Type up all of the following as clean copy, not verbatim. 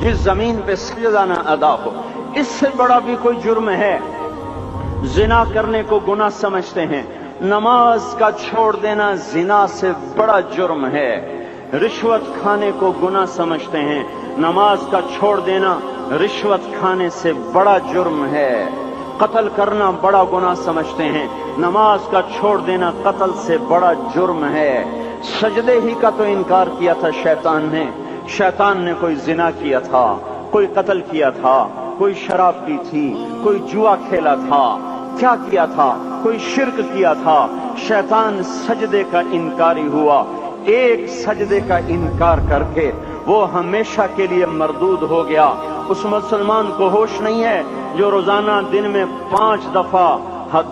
इस जमीन पे सजदा न अदा हो। इससे बड़ा भी कोई जुर्म है? जिना करने को गुनाह समझते हैं, नमाज का छोड़ देना जिना से बड़ा जुर्म है। रिश्वत खाने को गुनाह समझते हैं, नमाज का छोड़ देना रिश्वत खाने से बड़ा जुर्म है। कत्ल करना बड़ा गुनाह समझते हैं, नमाज का छोड़ देना कत्ल से बड़ा जुर्म है। सजदे ही का तो इनकार किया था शैतान ने कोई जिना किया था, कोई कत्ल किया था, कोई शराब पी थी, कोई जुआ खेला था, क्या किया था, कोई शिर्क किया था। शैतान सजदे का इनकारी हुआ। एक सजदे का इनकार करके वो हमेशा के लिए मरदूद हो गया। उस मुसलमान को होश नहीं है जो रोजाना दिन में 5 दफा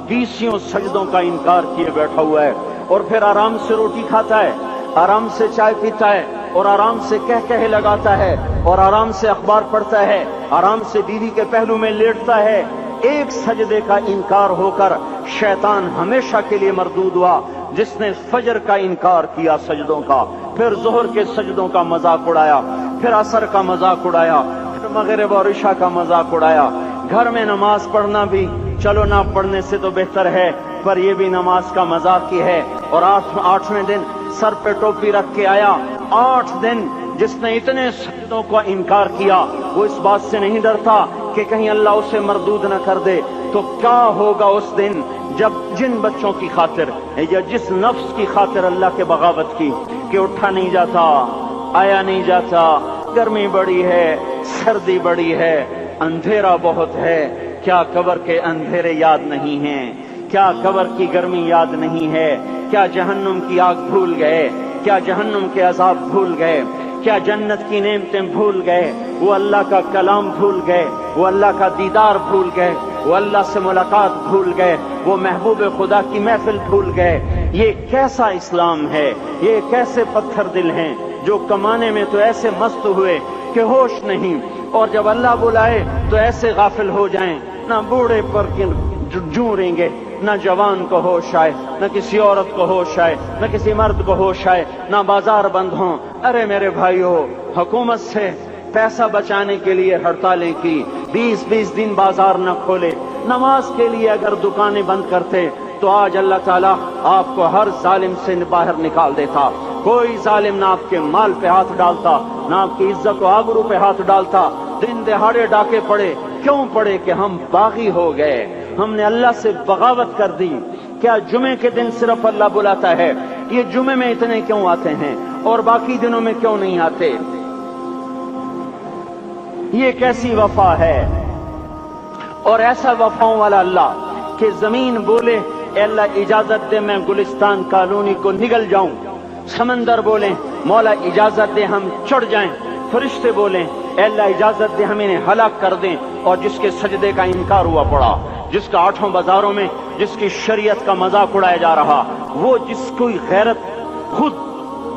20 सजदों का इनकार किए बैठा हुआ है, और फिर आराम से रोटी खाता है, आराम से चाय पीता है, और आराम से कह लगाता है, और आराम से अखबार पढ़ता है, आराम से बीवी के पहलू में लेटता है। एक सजदे का इनकार होकर शैतान हमेशा के लिए मरदूद हुआ। जिसने फजर का इनकार किया सजदों का, फिर जोहर के सजदों का मजाक उड़ाया, फिर असर का मजाक उड़ाया, फिर मगरिब और इशा का मजाक उड़ाया। घर में नमाज पढ़ना भी चलो ना पढ़ने से तो बेहतर है, पर यह भी नमाज का मजाक ही है। और 8वें दिन सर पे टोपी रख के आया। 8 दिन जिसने इतने सजदों का इनकार किया, वो इस बात से नहीं डरता कि कहीं अल्लाह उसे मरदूद न कर दे। तो क्या होगा उस दिन जब जिन बच्चों की खातिर या जिस नफ्स की खातिर अल्लाह के बगावत की कि उठा नहीं जाता, आया नहीं जाता, गर्मी बड़ी है, सर्दी बड़ी है, अंधेरा बहुत है, क्या कब्र के अंधेरे याद नहीं हैं? क्या कब्र की गर्मी याद नहीं है? क्या जहन्नुम की आग भूल गए? क्या जहन्नुम के अजाब भूल गए? क्या जन्नत की नेमतें भूल गए? वो अल्लाह का कलाम भूल गए, वो अल्लाह का दीदार भूल गए, वो अल्लाह से मुलाकात भूल गए, वो महबूब खुदा की महफिल भूल गए। ये कैसा इस्लाम है? ये कैसे पत्थर दिल हैं जो कमाने में तो ऐसे मस्त हुए कि होश नहीं, और जब अल्लाह बुलाए तो ऐसे गाफिल हो जाएं, ना बूढ़े पर जूरेंगे, न जवान को होश आए, न किसी औरत को होश आए, न किसी मर्द को होश आए, न बाजार बंद हों। अरे मेरे भाइयों, हुकूमत से पैसा बचाने के लिए हड़तालें की, 20-20 दिन बाजार न खोले, नमाज के लिए अगर दुकानें बंद करते तो आज अल्लाह ताला आपको हर जालिम से बाहर निकाल देता। कोई जालिम ना आपके माल पे हाथ डालता, ना आपकी इज्जत और आबरू पे हाथ डालता। दिन दहाड़े डाके पड़े, क्यों पड़े? कि हम बागी हो गए, हमने अल्लाह से बगावत कर दी। क्या जुमे के दिन सिर्फ अल्लाह बुलाता है? ये जुमे में इतने क्यों आते हैं और बाकी दिनों में क्यों नहीं आते? ये कैसी वफा है? और ऐसा वफाओं वाला अल्लाह कि जमीन बोले अल्लाह इजाजत दे मैं गुलिस्तान कॉलोनी को निगल जाऊं, समंदर बोले मौला इजाजत दे हम चढ़ जाएं, फरिश्ते बोले अल्लाह इजाजत दे हम इन्हें हलाक कर दें। और जिसके सजदे का इनकार हुआ पड़ा, जिसका 8 बाजारों में जिसकी शरीयत का मजाक उड़ाया जा रहा, वो जिसको गैरत खुद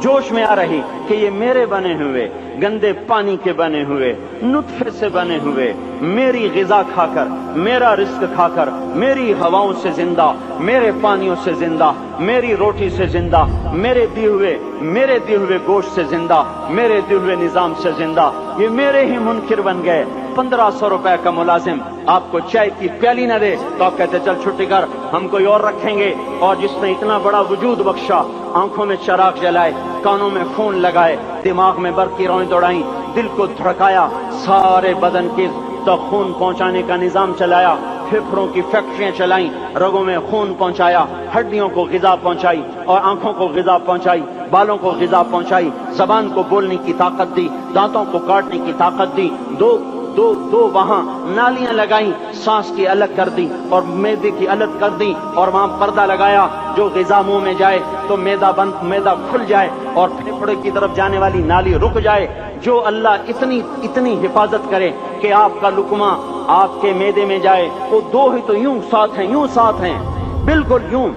जोश में आ रही कि ये मेरे बने हुए गंदे पानी के बने हुए नुत्फे से बने हुए, मेरी गिजा खाकर, मेरा रिस्क खाकर, मेरी हवाओं से जिंदा, मेरे पानियों से जिंदा, मेरी रोटी से जिंदा, मेरे दिए हुए गोश्त से जिंदा, मेरे दिए हुए निजाम से जिंदा, ये मेरे ही मुनकिर बन गए। 1500 रुपए का मुलाजिम आपको चाय की प्याली न दे तो आप कहते चल छुट्टी कर, हम कोई और रखेंगे। और जिसने इतना बड़ा वजूद बख्शा, आंखों में चराग जलाए, कानों में फोन लगाए, दिमाग में बर्फ की रौएं दौड़ाई, दिल को धड़काया, सारे बदन के तो खून पहुंचाने का निजाम चलाया, फेफड़ों की फैक्ट्रियां चलाई, रगों में खून पहुंचाया, हड्डियों को गिजा पहुंचाई और आंखों को गिजा पहुंचाई, बालों को गिजा पहुंचाई, जबान को बोलने की ताकत दी, दांतों को काटने की ताकत दी, दो वहां नालियां लगाई, सांस की अलग कर दी और मैदे की अलग कर दी, और वहां पर्दा लगाया, जो ग़िज़ा मुंह में जाए तो मैदा खुल जाए और फेफड़े की तरफ जाने वाली नाली रुक जाए। जो अल्लाह इतनी हिफाजत करे कि आपका लुकमा आपके मैदे में जाए, वो दो ही तो यूं साथ हैं, बिल्कुल यूं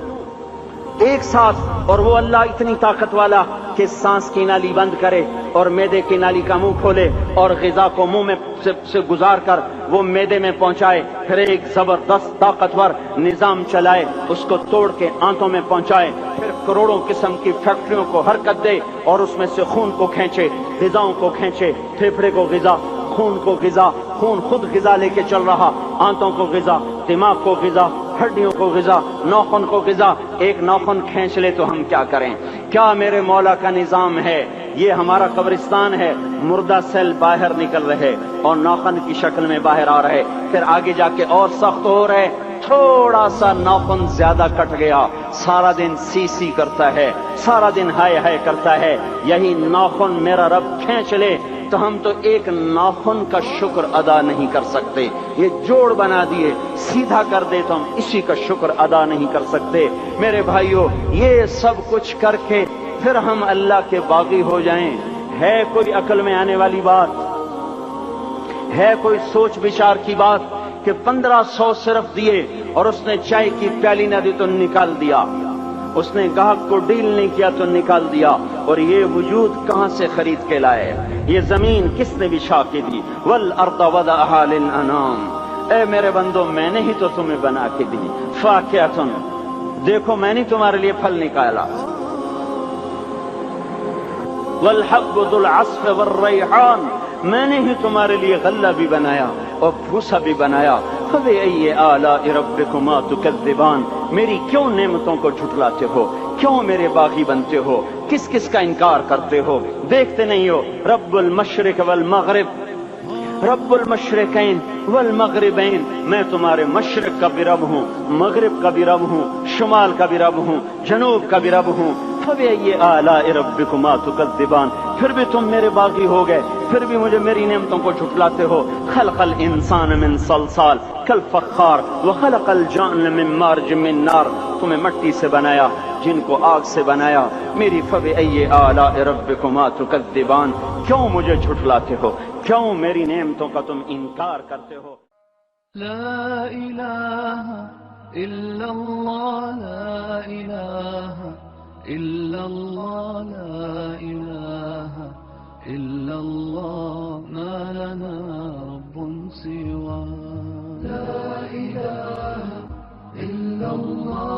एक साथ। और वो अल्लाह इतनी ताकत वाला कि सांस की नाली बंद करे और मैदे की नाली का मुंह खोले और ग़िज़ा को मुंह में से गुजार कर वो मैदे में पहुंचाए, फिर एक जबरदस्त ताकतवर निजाम चलाए, उसको तोड़ के आंतों में पहुंचाए, फिर करोड़ों किस्म की फैक्ट्रियों को हरकत दे और उसमें से खून को खींचे, ग़िज़ाओं को खींचे, फेफड़े को ग़िज़ा, خون کو غذا، خون خود غذا لے کے چل رہا، آنتوں کو غذا، دماغ کو غذا، ہڈیوں کو غذا، ناخن کو غذا۔ ایک ناخن کھینچ لے تو ہم کیا کریں؟ کیا میرے مولا کا نظام ہے؟ یہ ہمارا قبرستان ہے، مردہ سیل باہر نکل رہے اور ناخن کی شکل میں باہر آ رہے، پھر آگے جا کے اور سخت ہو رہے، تھوڑا سا ناخن زیادہ کٹ گیا، سارا دن سی سی کرتا ہے، سارا دن ہائے ہائے کرتا ہے۔ یہی ناخن میرا رب کھینچ لے تو ہم تو ایک ناخن کا شکر ادا نہیں کر سکتے۔ یہ جوڑ بنا دیے، سیدھا کر دے تو ہم اسی کا شکر ادا نہیں کر سکتے۔ میرے بھائیوں، یہ سب کچھ کر کے پھر ہم اللہ کے باغی ہو جائیں، ہے کوئی عقل میں آنے والی بات؟ ہے کوئی سوچ بچار کی بات کہ 1500 صرف دیے اور اس نے چائے کی پیالی نہ دی تو نکال دیا، اس نے گاہک کو ڈیل نہیں کیا تو نکال دیا، اور یہ وجود کہاں سے خرید کے لائے؟ یہ زمین کس نے بچھا کے دی؟ والارض وضعها للانام۔ اے میرے بندو، میں نے ہی تو تمہیں بنا کے دی۔ فاکہۃ، دیکھو میں نے تمہارے لیے پھل نکالا، والحب ذو العصف والریحان، میں نے ہی تمہارے لیے غلہ بھی بنایا اور بھوسا بھی بنایا۔ فبأي آلاء ربكما تكذبان، میری کیوں نعمتوں کو جھٹلاتے ہو؟ کیوں میرے باغی بنتے ہو؟ کس کس کا انکار کرتے ہو؟ دیکھتے نہیں ہو رب المشرق والمغرب، رب المشرقین والمغربین، میں تمہارے مشرق کا بھی رب ہوں، مغرب کا بھی رب ہوں، شمال کا بھی رب ہوں، جنوب کا بھی رب ہوں۔ فبأي آلاء ربكما تكذبان، پھر بھی تم میرے باغی ہو گئے، پھر بھی مجھے میری نعمتوں کو جھٹلاتے ہو۔ خلق الانسان من صلصال کالفخار وخلق الجان من مارج من نار، تمہیں مٹی سے بنایا، جن کو آگ سے بنایا۔ میری فبأي آلاء ربكما تكذبان، کیوں مجھے جھٹلاتے ہو؟ کیوں میری نعمتوں کا تم انکار کرتے ہو؟ لا الہ الا اللہ، لا الہ الا اللہ، لا الہ الا اللہ، ما لنا رب سوا۔ لا الہ الا اللہ،